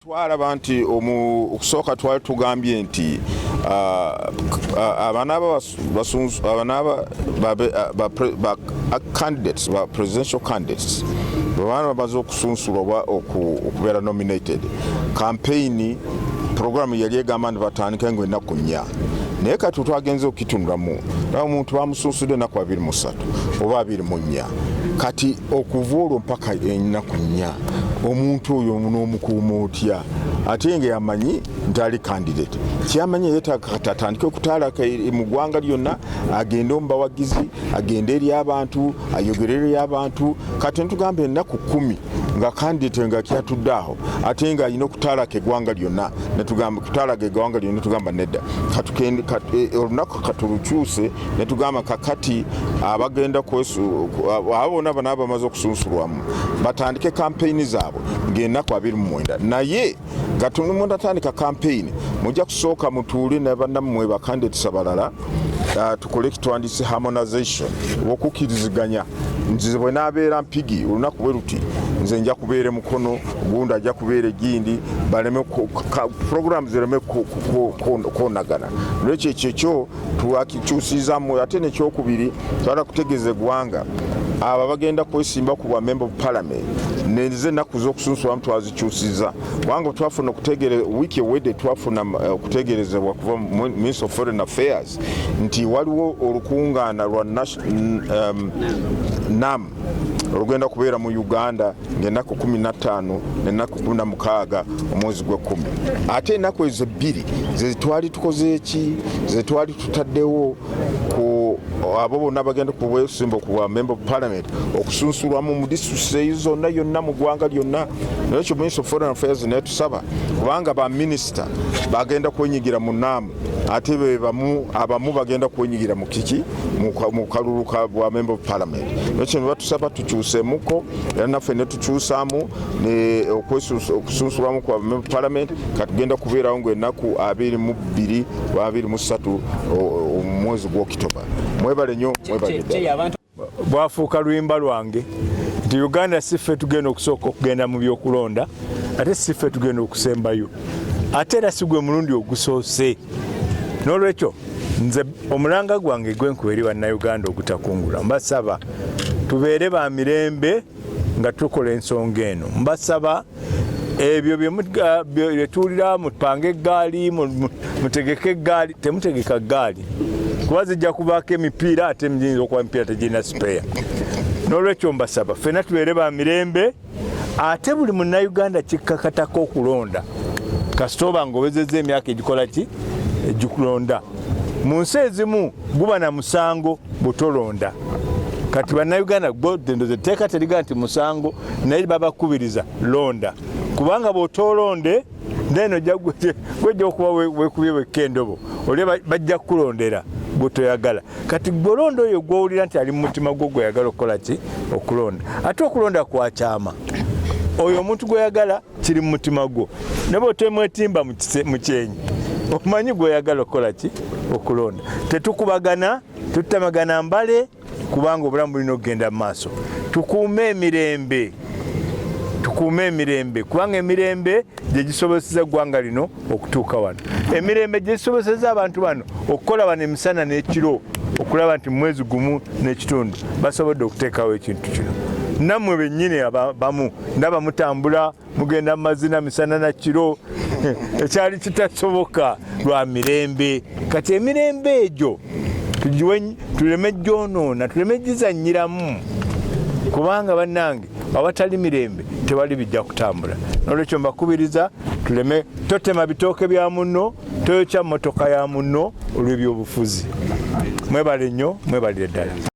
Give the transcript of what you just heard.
Twalaba nti okusooka twali tugambye nti candidates ba presidential candidates baana bamaze okusunsulwa okubeera nominated campaign program yali egamba nti batandike ngo ennaku 4 naye kati twagenze okukitunulamu omuntu bamusunsudde ennaku 23 oba 24 kati okuva olwo mpaka ennaku 4 omuntu oyo n'omukuuma otya ate nga yamanyi nti ali candidate kyamanyi yetatandike okutaalaka mu ggwanga lyonna agende omubawagizi agende eri abantu ayogere eri abantu kati ntugamba ennaku 10 nga candidate nga kyatudde aho ate nga alina okutaalaka eggwanga lyonna netugamba kutaalaka eggwanga lyonna tugamba nedda olunaku katulukyuse netugamba kakati abagenda abo bonna bana bamaze okusunsulwamu batandike campaign zaabwe ng'ennaku 29 naye nga tunamundatandika campaign mujja kusooka mutuule ne bannammwe bacandidates abalala tukole kitwandise harmonization okukiriziganya nze bwe naabeera mpigi olunaku bwe luti nze nja kubeera mukono gundi ajja kubeera egindi baleme program zireme kwonagana lwekyo ekyo twakikyusizamu ate nekyokubiri twala kutegeeza eggwanga abo bagenda kwesimba ku bwa member of parliament neze ennaku z'okusunsulamu twazikyusiza kubanga twafuna okutegereza wiiki ewedde twafuna okutegerezebwa kuva Minister of Foreign Affairs nti waliwo olukungaana lwa NAM olugenda kubeera mu Uganda ng'ennaku 15 n'ennaku 16 omwezi gwe10 ate ennaku ezo ebbiri ze twali tukoze eki ze twali tutaddewo ku abo bonna bagenda kubwesimba ku bwa member of parliament okusunsulwamu mu district zonna yonna mu ggwanga lyonna nekyo Minister of Foreign Affairs netusaba kubanga ba minister bagenda kwenyigira mu NAM ate abamu bagenda kwenyigira mu kiki mu kalulu ka bwa member of parliament nekyo batusaba tukyusemuko era naffe netukyusaamu okusunsulwamu kwa member of parliament katugenda kubeerawo ng'ennaku 22 23 omwezi gw'Okitoba. Mwebale nnyo mwebale bwafuuka luyimba lwange nti Uganda siffe tugenda okusooka okugenda mu byokulonda ate siffe tugenda okusembayo ate era si gwe mulundi ogusoose n'olwekyo nze omulanga gwange gwenkuba eri bannayuganda ogutakungula mbasaba tubeere ba mirembe nga tukola ensonga eno mbasaba ebyo bye tuwulira mupange eggaali mutegeke eggaali temutegeka ggaali kuba zijja kubaako emipiira ate miyinza okuba emipiira tegirina sipeya n'olwekyo mbasaba ffenna tubeere ba mirembe ate buli munnayuganda kikkakatako okulonda kasita oba ng'obezezza emyaka egikola ki egikulonda mu nsi ezimu guba na musango butolonda kati bannayuganda ndoza etteeka teriga nti musango naye babakubiriza londa kubanga bw'otolonde neno gwejja okuba wekubye wekka endobo oli bajja kukulondera bwetoyagala kati gwolonda oyo gwowulira nti ali mu mutima gwo gweyagala okukola ki okulonda ate okulonda kwakyama oyo omuntu gweyagala kiri mu mutima gwo ne bwotemwetimba mu kyenyi omanyi gweyagala okukola ki okulonda tetukubagana tutamagana mbale kubanga obulamu bulina okugenda mu maaso tukuume emirembe kubanga emirembe gye gisobozesa eggwanga lino okutuuka wano emirembe gye gisobozesa abantu bano okukola wano emisana n'ekiro okulaba nti mu mwezi gumu n'ekitundu basobodde okuteekawo ekintu kino nammwe bennyini bamu ndaba mutambula mugenda mu mazina misana na kiro ekyali kitasoboka lwa mirembe kati emirembe egyo tuleme gyonoona tuleme gizannyiramu kubanga bannange awatali mirembe tewali bijja kutambula n'olwekyo mbakubiriza tuleme totema bitooke bya munno toyokya mmotoka ya munno olw'ebyobufuzi mwebale nnyo mwebalire ddala.